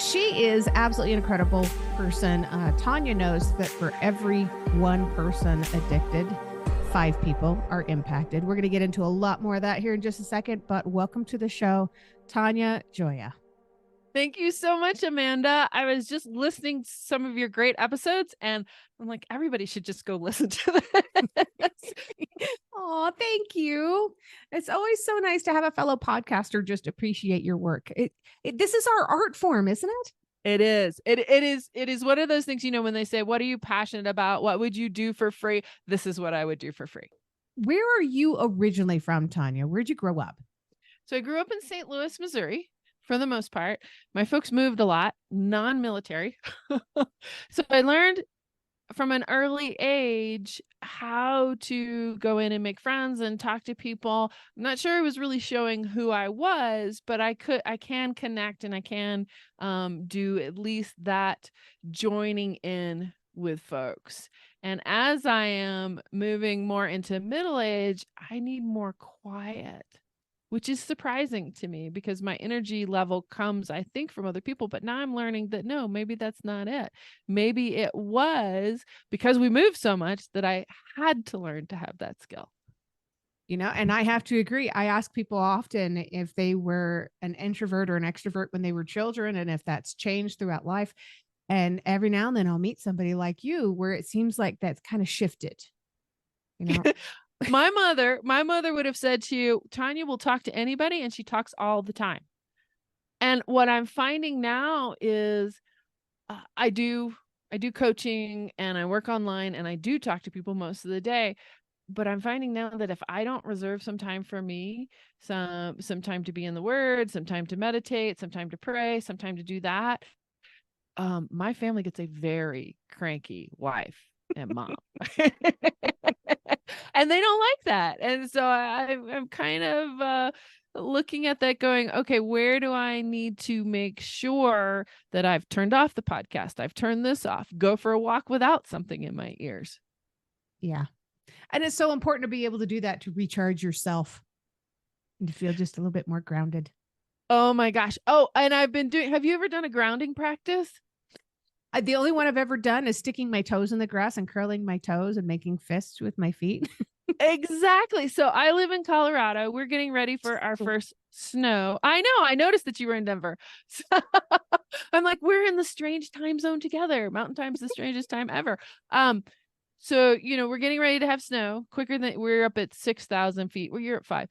She is absolutely an incredible person. Tanya knows that for every one person addicted, 5 people are impacted. We're going to get into a lot more of that here in just a second, but welcome to the show, Tanya Gioia. Thank you so much, Amanda. I was just listening to some of your great episodes, and I'm like, everybody should just go listen to this. Oh, thank you. It's always so nice to have a fellow podcaster just appreciate your work. This is our art form, isn't it? It is. It is one of those things, when they say, what are you passionate about? What would you do for free? This is what I would do for free. Where are you originally from, Tanya? Where'd you grow up? So I grew up in St. Louis, Missouri. For the most part, my folks moved a lot, non-military. So I learned from an early age how to go in and make friends and talk to people. I'm not sure I was really showing who I was, but I can connect, and I can do at least that joining in with folks. And as I am moving more into middle age, I need more quiet, which is surprising to me because my energy level comes, I think, from other people. But now I'm learning that no, maybe that's not it. Maybe it was because we moved so much that I had to learn to have that skill. And I have to agree. I ask people often if they were an introvert or an extrovert when they were children, and if that's changed throughout life. And every now and then I'll meet somebody like you where it seems like that's kind of shifted. My mother would have said to you, Tanya will talk to anybody, and she talks all the time. And what I'm finding now is I do coaching, and I work online, and I do talk to people most of the day. But I'm finding now that if I don't reserve some time for me, some time to be in the Word, some time to meditate, some time to pray, some time to do that, my family gets a very cranky wife and mom. And they don't like that. And so I'm kind of looking at that going, okay, where do I need to make sure that I've turned off the podcast? I've turned this off. Go for a walk without something in my ears. Yeah. And it's so important to be able to do that, to recharge yourself and to feel just a little bit more grounded. Oh my gosh. Oh, and have you ever done a grounding practice? The only one I've ever done is sticking my toes in the grass and curling my toes and making fists with my feet. Exactly. So I live in Colorado. We're getting ready for our first snow. I know. I noticed that you were in Denver. So I'm like, we're in the strange time zone together. Mountain time's the strangest time ever. So, we're getting ready to have snow quicker than we're up at 6,000 feet. Well, you're at 5.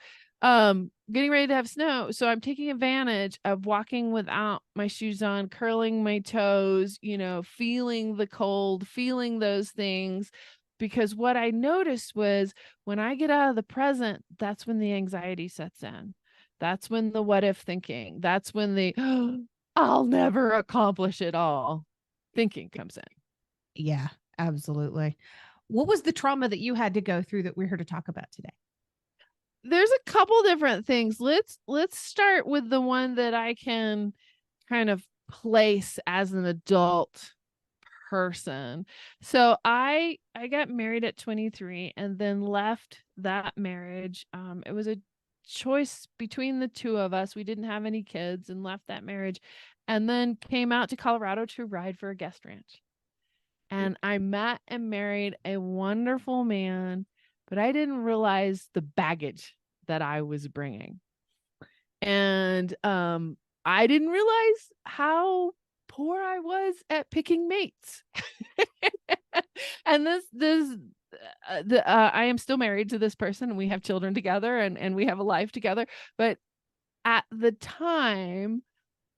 Getting ready to have snow. So I'm taking advantage of walking without my shoes on, curling my toes, feeling the cold, feeling those things. Because what I noticed was when I get out of the present, that's when the anxiety sets in. That's when the what if thinking, that's when the I'll never accomplish it all thinking comes in. Yeah, absolutely. What was the trauma that you had to go through that we're here to talk about today? There's a couple different things. Let's start with the one that I can kind of place as an adult person. So I got married at 23 and then left that marriage. It was a choice between the two of us. We didn't have any kids and left that marriage, and then came out to Colorado to ride for a guest ranch. And I met and married a wonderful man, but I didn't realize the baggage that I was bringing. And I didn't realize how poor I was at picking mates. And I am still married to this person, and we have children together, and we have a life together. But at the time,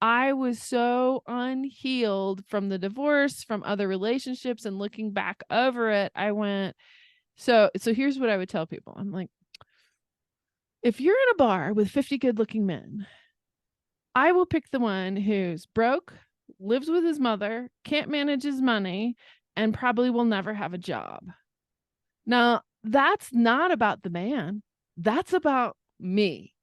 I was so unhealed from the divorce, from other relationships, and looking back over it, I went, so here's what I would tell people. I'm like, if you're in a bar with 50 good-looking men, I will pick the one who's broke, lives with his mother, can't manage his money, and probably will never have a job. Now, that's not about the man. That's about me.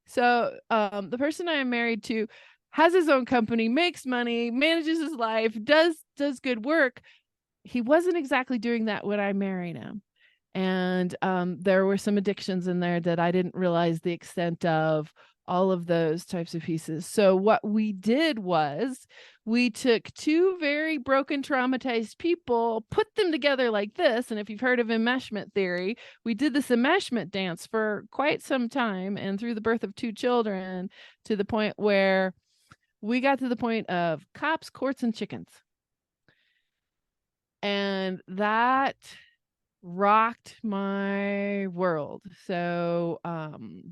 So the person I am married to has his own company, makes money, manages his life, does good work. He wasn't exactly doing that when I married him. And there were some addictions in there that I didn't realize the extent of, all of those types of pieces. So what we did was we took two very broken, traumatized people, put them together like this. And if you've heard of enmeshment theory, we did this enmeshment dance for quite some time, and through the birth of two children, to the point where we got to the point of cops, courts, and chickens. And that rocked my world. So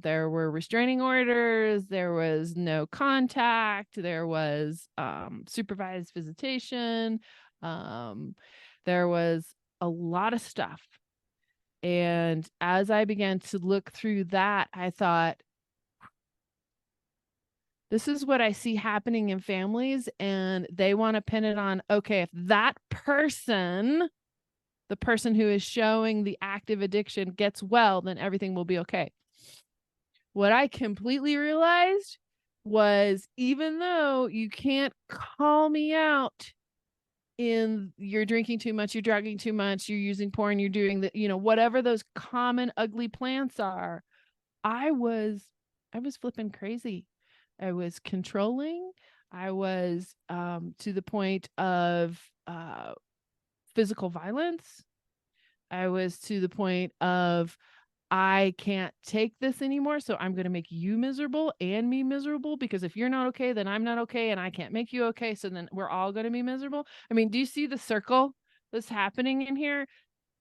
there were restraining orders, there was no contact, there was supervised visitation, there was a lot of stuff. And as I began to look through that, I thought, this is what I see happening in families, and they want to pin it on, okay, if that person, the person who is showing the active addiction, gets well, then everything will be okay. What I completely realized was, even though you can't call me out in you're drinking too much, you're drugging too much, you're using porn, you're doing the, whatever those common ugly plants are, I was flipping crazy. I was controlling. I was to the point of physical violence. I was to the point of, I can't take this anymore, so I'm going to make you miserable and me miserable, because if you're not okay, then I'm not okay, and I can't make you okay, so then we're all going to be miserable. I mean, do you see the circle that's happening in here?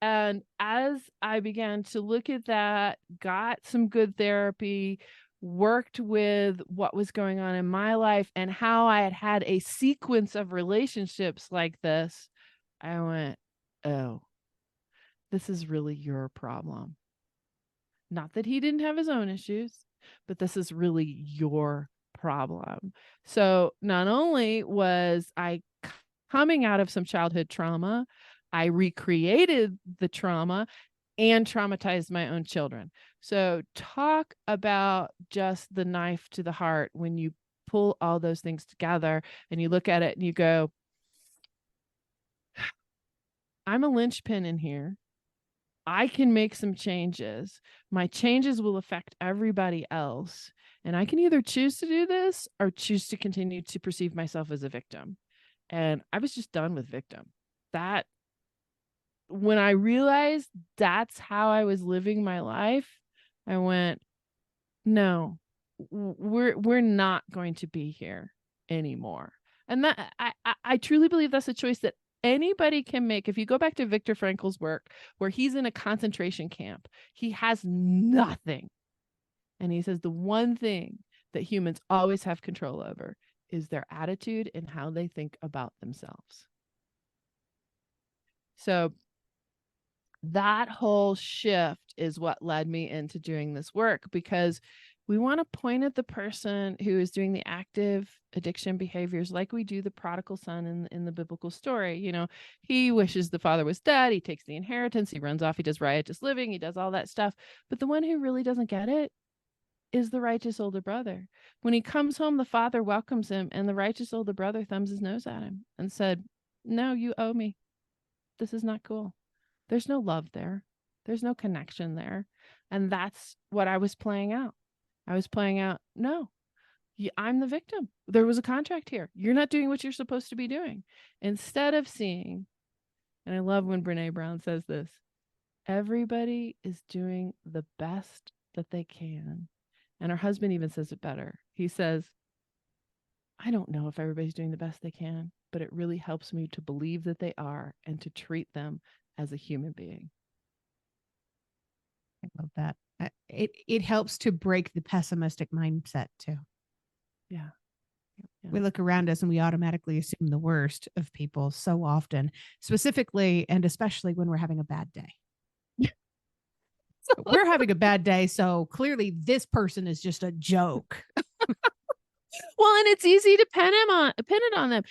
And as I began to look at that, got some good therapy, worked with what was going on in my life and how I had had a sequence of relationships like this, I went, oh, this is really your problem. Not that he didn't have his own issues, but this is really your problem. So not only was I coming out of some childhood trauma, I recreated the trauma and traumatized my own children. So talk about just the knife to the heart when you pull all those things together and you look at it and you go, I'm a linchpin in here. I can make some changes. My changes will affect everybody else. And I can either choose to do this or choose to continue to perceive myself as a victim. And I was just done with victim. That, when I realized that's how I was living my life, I went, no, we're not going to be here anymore. And that I truly believe that's a choice that anybody can make. If you go back to Viktor Frankl's work, where he's in a concentration camp, he has nothing. And he says the one thing that humans always have control over is their attitude and how they think about themselves. So that whole shift is what led me into doing this work, because we want to point at the person who is doing the active addiction behaviors, like we do the prodigal son in the biblical story. He wishes the father was dead. He takes the inheritance. He runs off. He does riotous living. He does all that stuff. But the one who really doesn't get it is the righteous older brother. When he comes home, the father welcomes him, and the righteous older brother thumbs his nose at him and said, no, you owe me. This is not cool. There's no love there. There's no connection there. And that's what I was playing out. I was playing out, no, I'm the victim. There was a contract here. You're not doing what you're supposed to be doing. Instead of seeing, and I love when Brene Brown says this, everybody is doing the best that they can. And her husband even says it better. He says, I don't know if everybody's doing the best they can, but it really helps me to believe that they are and to treat them as a human being. I love that. It helps to break the pessimistic mindset too. Yeah. We look around us and we automatically assume the worst of people so often, specifically and especially when we're having a bad day. We're having a bad day, so clearly this person is just a joke. Well, and it's easy to pin it on them.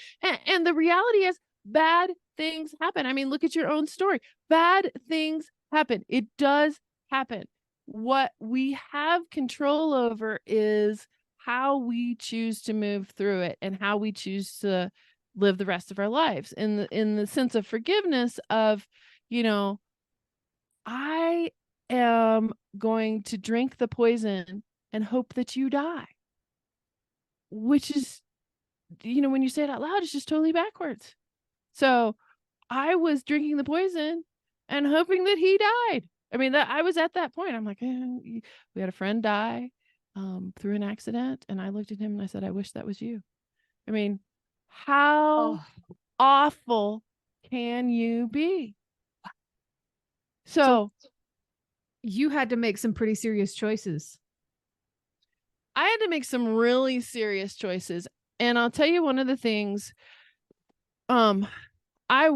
And the reality is, bad things happen. I mean, look at your own story. Bad things happen. It does happen. What we have control over is how we choose to move through it and how we choose to live the rest of our lives, in the sense of forgiveness of, I am going to drink the poison and hope that you die, which is, when you say it out loud, it's just totally backwards. So I was drinking the poison and hoping that he died. I mean, I was at that point. I'm like, we had a friend die through an accident. And I looked at him and I said, I wish that was you. I mean, how awful can you be? So you had to make some pretty serious choices. I had to make some really serious choices. And I'll tell you one of the things, I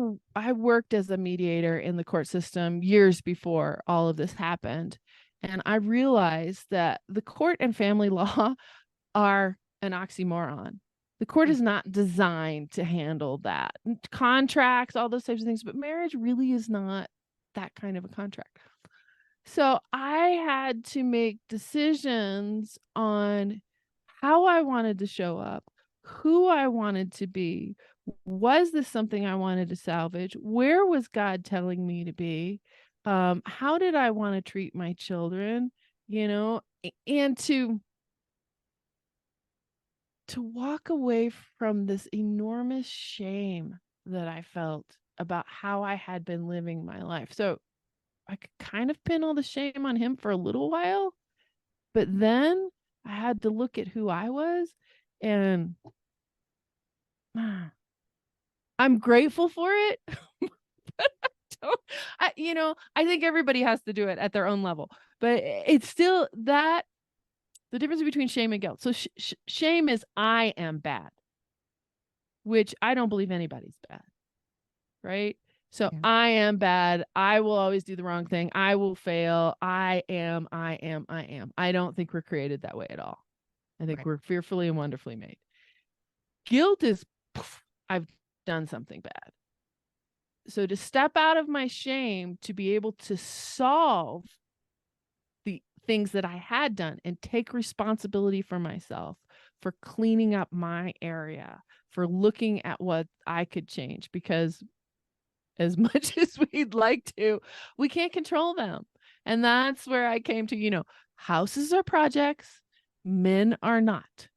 worked as a mediator in the court system years before all of this happened. And I realized that the court and family law are an oxymoron. The court is not designed to handle that. Contracts, all those types of things, but marriage really is not that kind of a contract. So I had to make decisions on how I wanted to show up, who I wanted to be. Was this something I wanted to salvage? Where was God telling me to be? How did I want to treat my children? And to walk away from this enormous shame that I felt about how I had been living my life. So I could kind of pin all the shame on him for a little while, but then I had to look at who I was, and I'm grateful for it. I think everybody has to do it at their own level, but it's still that the difference between shame and guilt. So shame is I am bad, which I don't believe anybody's bad, right? So yeah. I am bad. I will always do the wrong thing. I will fail. I am. I don't think we're created that way at all. I think we're fearfully and wonderfully made. Guilt is, I've done something bad. So to step out of my shame, to be able to solve the things that I had done and take responsibility for myself, for cleaning up my area, for looking at what I could change, because as much as we'd like to, we can't control them. And that's where I came to, houses are projects, men are not.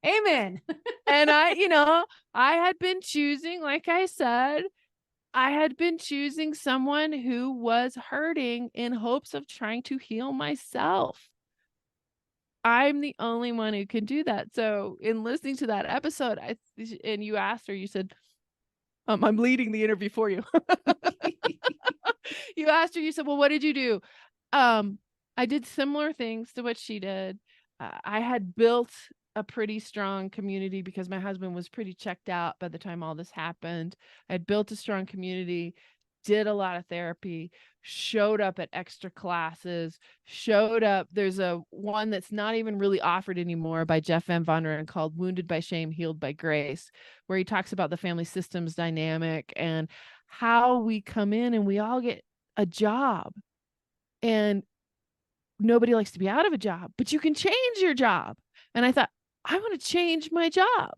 Amen. And I had been choosing, like I said, I had been choosing someone who was hurting in hopes of trying to heal myself. I'm the only one who can do that. So in listening to that episode, and you asked her, you said, I'm leading the interview for you. You asked her, you said, well, what did you do? I did similar things to what she did. I had built a pretty strong community because my husband was pretty checked out by the time all this happened. I had built a strong community, did a lot of therapy, showed up at extra classes, showed up. There's one that's not even really offered anymore by Jeff Van Vonderen called Wounded by Shame, Healed by Grace, where he talks about the family systems dynamic and how we come in and we all get a job, and nobody likes to be out of a job, but you can change your job. And I thought, I want to change my job.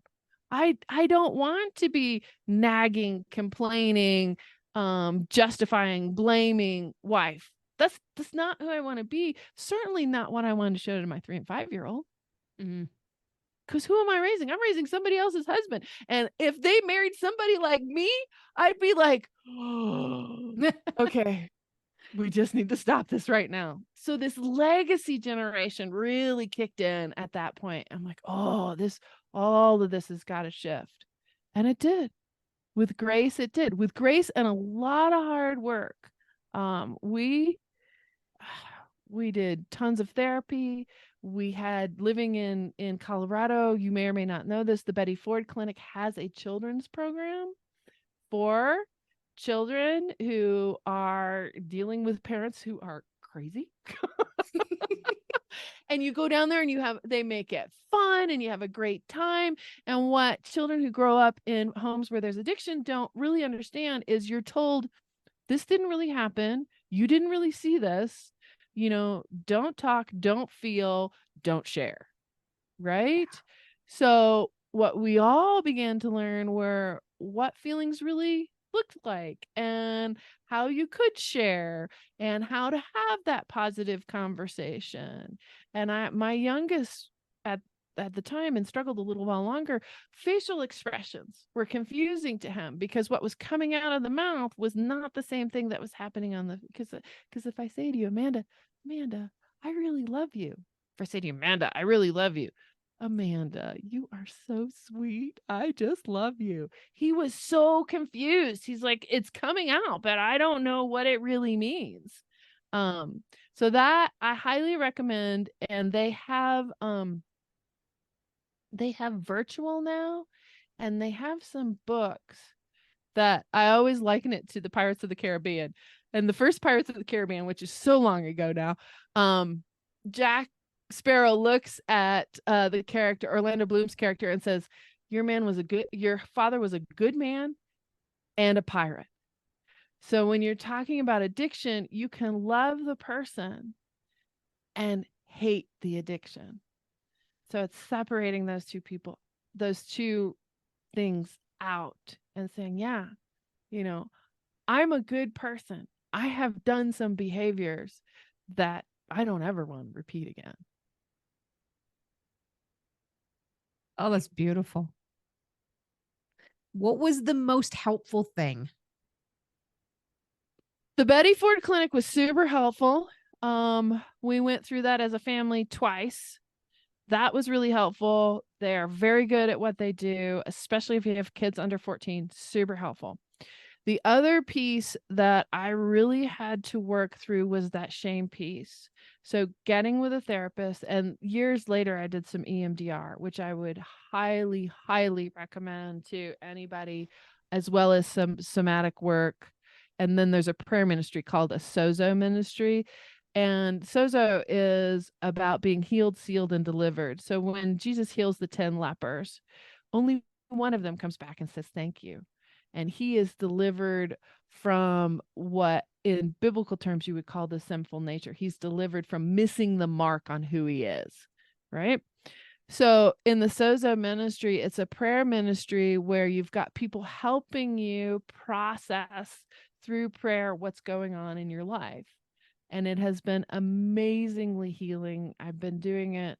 I don't want to be nagging, complaining, justifying, blaming wife. That's not who I want to be. Certainly not what I wanted to show to my 3 and 5-year-old. Because who am I raising? I'm raising somebody else's husband. And if they married somebody like me, I'd be like, oh, okay, we just need to stop this right now. So this legacy generation really kicked in at that point. I'm like, all of this has got to shift. And it did. With grace, it did. With grace and a lot of hard work. We did tons of therapy. We had living in Colorado. You may or may not know this. The Betty Ford Clinic has a children's program for children who are dealing with parents who are crazy. And you go down there and they make it fun and you have a great time. And what children who grow up in homes where there's addiction don't really understand is you're told, this didn't really happen. You didn't really see this. Don't talk, don't feel, don't share. Right? So what we all began to learn were what feelings really looked like and how you could share and how to have that positive conversation. And my youngest at the time, and struggled a little while longer, facial expressions were confusing to him because what was coming out of the mouth was not the same thing that was happening on the, because if I say to you, Amanda, I really love you. If I say to you, Amanda, I really love you. Amanda, you are so sweet. I just love you. He was so confused. He's like, it's coming out, but I don't know what it really means. So that I highly recommend. And they have virtual now, and they have some books that I always liken it to the Pirates of the Caribbean. And the first Pirates of the Caribbean, which is so long ago now, Jack Sparrow looks at the character, Orlando Bloom's character, and says, your father was a good man and a pirate. So when you're talking about addiction, you can love the person and hate the addiction. So it's separating those two things out and saying, yeah, I'm a good person. I have done some behaviors that I don't ever want to repeat again. Oh, that's beautiful. What was the most helpful thing? The Betty Ford Clinic was super helpful. We went through that as a family twice. That was really helpful. They are very good at what they do, especially if you have kids under 14, super helpful. The other piece that I really had to work through was that shame piece. So getting with a therapist, and years later, I did some EMDR, which I would highly, highly recommend to anybody, as well as some somatic work. And then there's a prayer ministry called a Sozo ministry. And Sozo is about being healed, sealed, and delivered. So when Jesus heals the 10 lepers, only one of them comes back and says, thank you. And he is delivered from what in biblical terms you would call the sinful nature. He's delivered from missing the mark on who he is, right? So in the Sozo ministry, it's a prayer ministry where you've got people helping you process through prayer what's going on in your life. And it has been amazingly healing. I've been doing it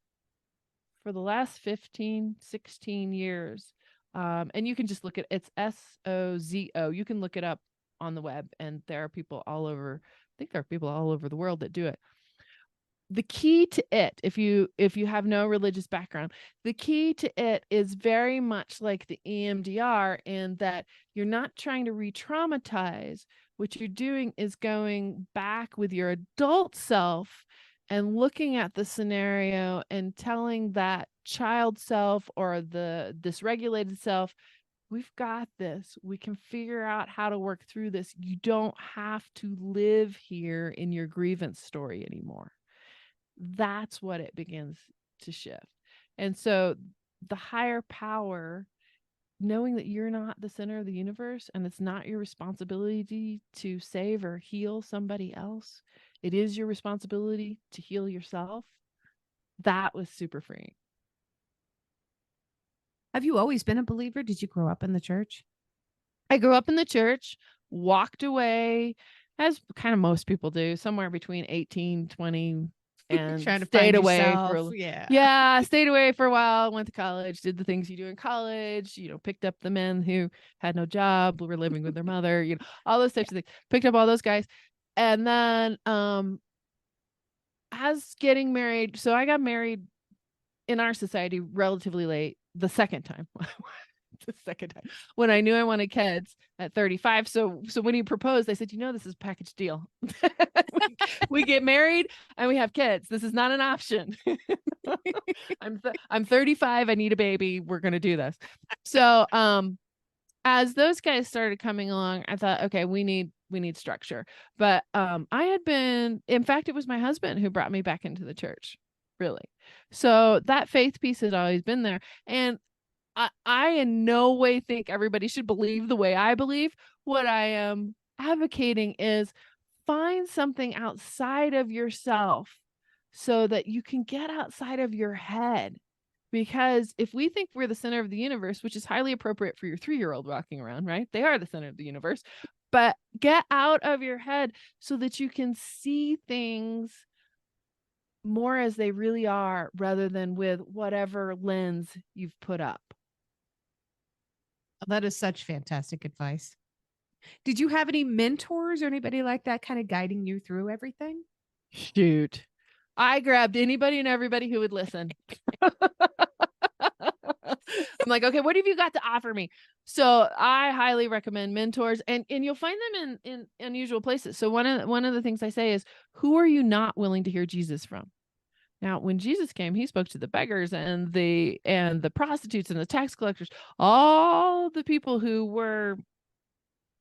for the last 15, 16 years. And you can just look at it's SOZO. You can look it up on the web, and there are people all over. I think there are people all over the world that do it. The key to it, if you have no religious background, the key to it is very much like the EMDR in that you're not trying to re-traumatize. What you're doing is going back with your adult self and looking at the scenario and telling that child self or the dysregulated self, we've got this. We can figure out how to work through this. You don't have to live here in your grievance story anymore. That's what it begins to shift. And so the higher power, knowing that you're not the center of the universe and it's not your responsibility to save or heal somebody else, it is your responsibility to heal yourself. That was super freeing. Have you always been a believer? Did you grow up in the church? I grew up in the church, walked away, as kind of most people do, somewhere between 18, 20, and stayed away stayed away for a while, went to college, did the things you do in college, picked up the men who had no job, were living with their mother, all those types of things, picked up all those guys. And then as getting married, so I got married in our society relatively late, the second time when I knew I wanted kids at 35. So when he proposed, I said, this is a package deal. we get married and we have kids. This is not an option. I'm 35. I need a baby. We're going to do this. So as those guys started coming along, I thought, okay, we need structure. But I had been, in fact, it was my husband who brought me back into the church, really. So that faith piece has always been there. And I in no way think everybody should believe the way I believe. What I am advocating is find something outside of yourself so that you can get outside of your head Because if we think we're the center of the universe, which is highly appropriate for your 3-year-old walking around, right? They are the center of the universe. But get out of your head so that you can see things more as they really are, rather than with whatever lens you've put up. That is such fantastic advice. Did you have any mentors or anybody like that kind of guiding you through everything? Shoot. I grabbed anybody and everybody who would listen. I'm like, okay, what have you got to offer me? So I highly recommend mentors, and you'll find them in unusual places. So one of the things I say is, who are you not willing to hear Jesus from? Now, when Jesus came, he spoke to the beggars and the prostitutes and the tax collectors, all the people who were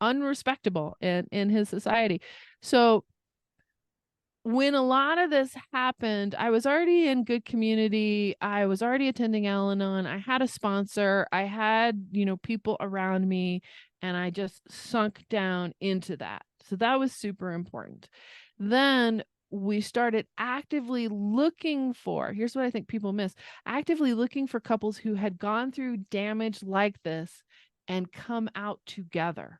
unrespectable in his society. So when a lot of this happened, I was already in good community. I was already attending Al-Anon. I had a sponsor. I had, people around me, and I just sunk down into that. So that was super important. Then we started actively looking for, here's what I think people miss, actively looking for couples who had gone through damage like this and come out together.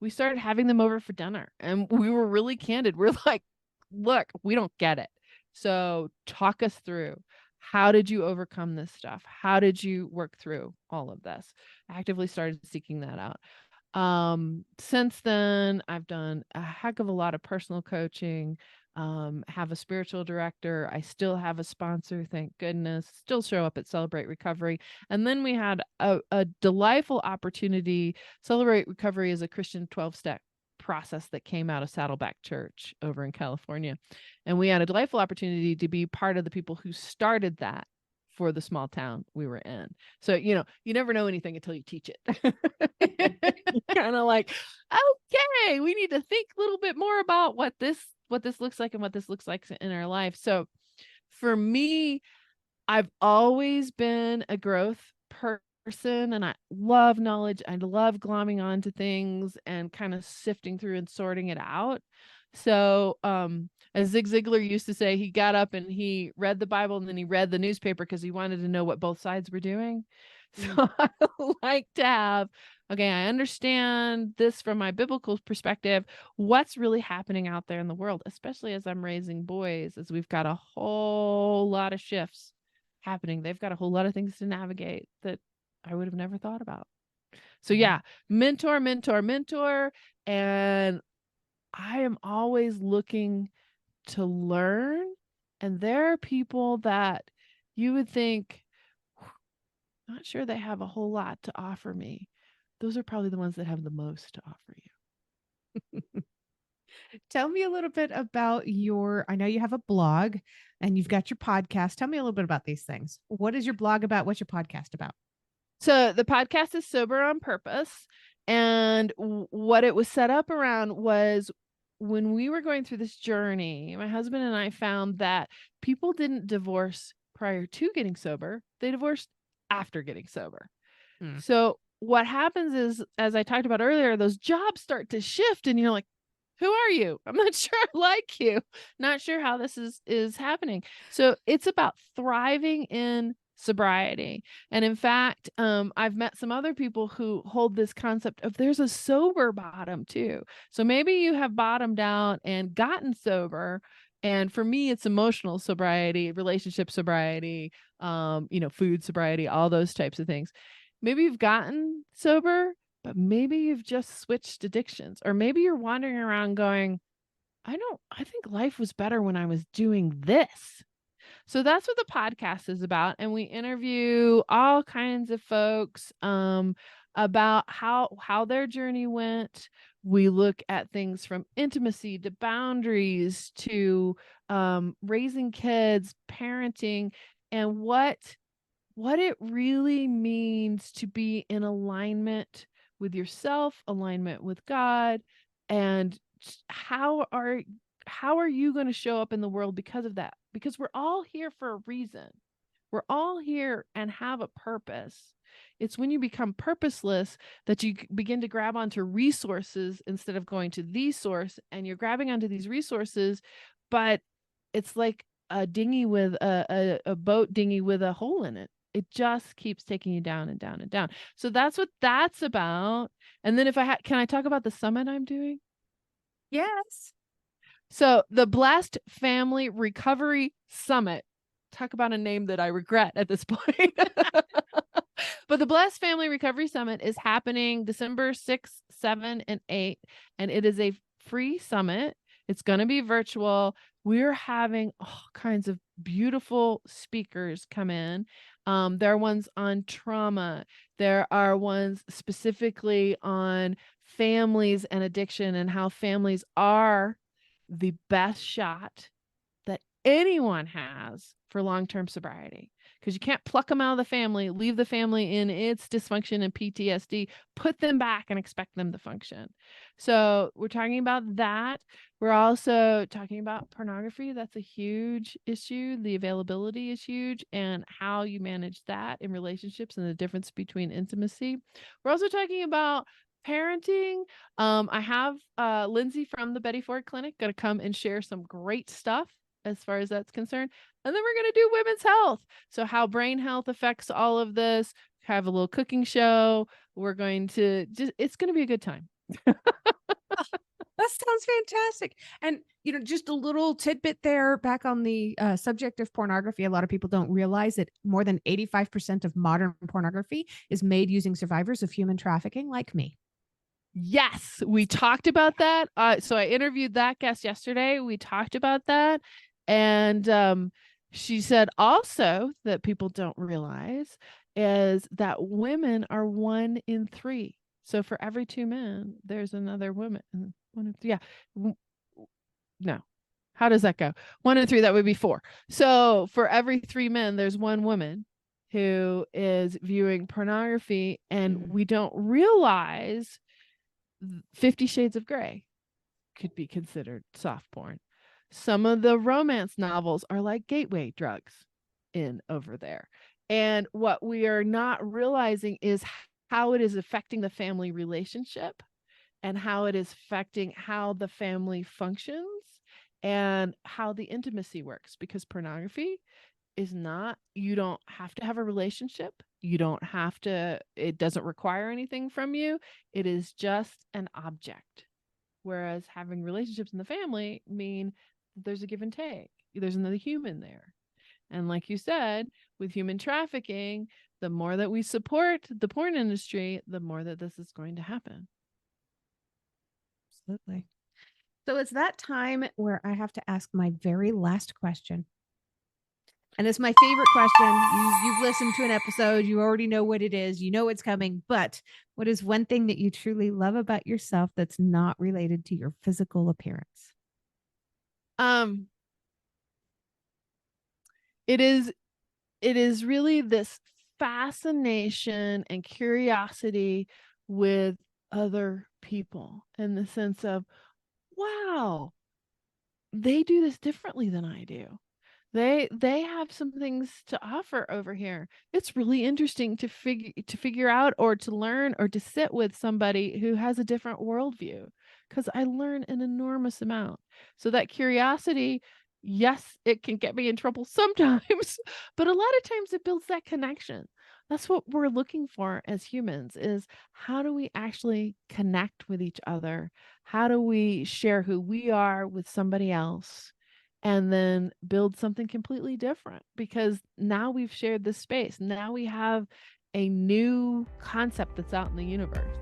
We started having them over for dinner, and we were really candid. We're like, look, we don't get it. So talk us through. How did you overcome this stuff? How did you work through all of this? Actively started seeking that out. Since then, I've done a heck of a lot of personal coaching, have a spiritual director. I still have a sponsor, thank goodness, still show up at Celebrate Recovery. And then we had a delightful opportunity. Celebrate Recovery is a Christian 12-step process that came out of Saddleback Church over in California. And we had a delightful opportunity to be part of the people who started that for the small town we were in. So, you never know anything until you teach it. Kind of like, okay, we need to think a little bit more about what this looks like and what this looks like in our life. So for me, I've always been a growth person, and I love knowledge. I love glomming onto things and kind of sifting through and sorting it out. So, as Zig Ziglar used to say, he got up and he read the Bible and then he read the newspaper because he wanted to know what both sides were doing. So I like to have, okay, I understand this from my biblical perspective, what's really happening out there in the world, especially as I'm raising boys, as we've got a whole lot of shifts happening. They've got a whole lot of things to navigate that I would have never thought about. So yeah, mentor. And I am always looking to learn. And there are people that you would think, not sure they have a whole lot to offer me. Those are probably the ones that have the most to offer you. Tell me a little bit about I know you have a blog and you've got your podcast. Tell me a little bit about these things. What is your blog about? What's your podcast about? So the podcast is Sober on Purpose. And what it was set up around was, when we were going through this journey, my husband and I found that people didn't divorce prior to getting sober. They divorced after getting sober. So what happens is, as I talked about earlier, those jobs start to shift and you're like, who are you? I'm not sure I like you. Not sure how this is happening. So it's about thriving in sobriety. And in fact, I've met some other people who hold this concept of there's a sober bottom too. So maybe you have bottomed out and gotten sober. And for me, it's emotional sobriety, relationship sobriety, food sobriety, all those types of things. Maybe you've gotten sober, but maybe you've just switched addictions, or maybe you're wandering around going, I think life was better when I was doing this. So that's what the podcast is about. And we interview all kinds of folks about how their journey went. We look at things from intimacy to boundaries to raising kids, parenting, and what it really means to be in alignment with yourself, alignment with God, and how are you going to show up in the world because of that? Because we're all here for a reason. We're all here and have a purpose. It's when you become purposeless that you begin to grab onto resources instead of going to the source, and you're grabbing onto these resources, but it's like a dinghy with a boat dinghy with a hole in it. It just keeps taking you down and down and down. So that's what that's about. And then can I talk about the summit I'm doing? Yes. So the Blessed Family Recovery Summit. Talk about a name that I regret at this point. But the Blessed Family Recovery Summit is happening December 6th, 7th, and 8th. And it is a free summit. It's going to be virtual. We're having all kinds of beautiful speakers come in. There are ones on trauma. There are ones specifically on families and addiction and how families are the best shot that anyone has for long-term sobriety, because you can't pluck them out of the family, leave the family in its dysfunction and PTSD, put them back and expect them to function. So we're talking about that. We're also talking about pornography. That's a huge issue. The availability is huge, and how you manage that in relationships and the difference between intimacy. We're also talking about parenting. I have Lindsay from the Betty Ford Clinic going to come and share some great stuff as far as that's concerned. And then we're going to do women's health. So how brain health affects all of this, have a little cooking show. We're going to it's going to be a good time. That sounds fantastic. And, just a little tidbit there back on the subject of pornography. A lot of people don't realize that more than 85% of modern pornography is made using survivors of human trafficking like me. Yes, we talked about that. So I interviewed that guest yesterday. We talked about that. And she said also that people don't realize is that women are 1 in 3. So for every 2 men, there's another woman. 1 in 3. Yeah. No. How does that go? 1 in 3, that would be 4. So for every 3 men, there's 1 woman who is viewing pornography, and we don't realize 50 Shades of Grey could be considered soft porn. Some of the romance novels are like gateway drugs in over there. And what we are not realizing is how it is affecting the family relationship and how it is affecting how the family functions and how the intimacy works, because pornography is not, you don't have to have a relationship. You don't have to, it doesn't require anything from you. It is just an object. Whereas having relationships in the family mean there's a give and take. There's another human there. And like you said, with human trafficking, the more that we support the porn industry, the more that this is going to happen. Absolutely. So it's that time where I have to ask my very last question. And it's my favorite question. You've listened to an episode. You already know what it is. You know it's coming. But what is one thing that you truly love about yourself that's not related to your physical appearance? It is really this fascination and curiosity with other people, in the sense of, wow, they do this differently than I do. They have some things to offer over here. It's really interesting to figure out, or to learn, or to sit with somebody who has a different worldview, because I learn an enormous amount. So that curiosity, yes, it can get me in trouble sometimes, but a lot of times it builds that connection. That's what we're looking for as humans, is how do we actually connect with each other? How do we share who we are with somebody else? And then build something completely different, because now we've shared this space. Now we have a new concept that's out in the universe.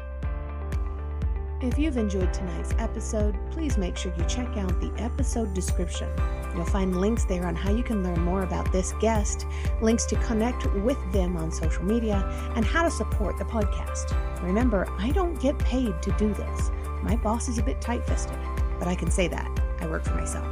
If you've enjoyed tonight's episode, please make sure you check out the episode description. You'll find links there on how you can learn more about this guest, links to connect with them on social media, and how to support the podcast. Remember, I don't get paid to do this. My boss is a bit tight-fisted, but I can say that. I work for myself.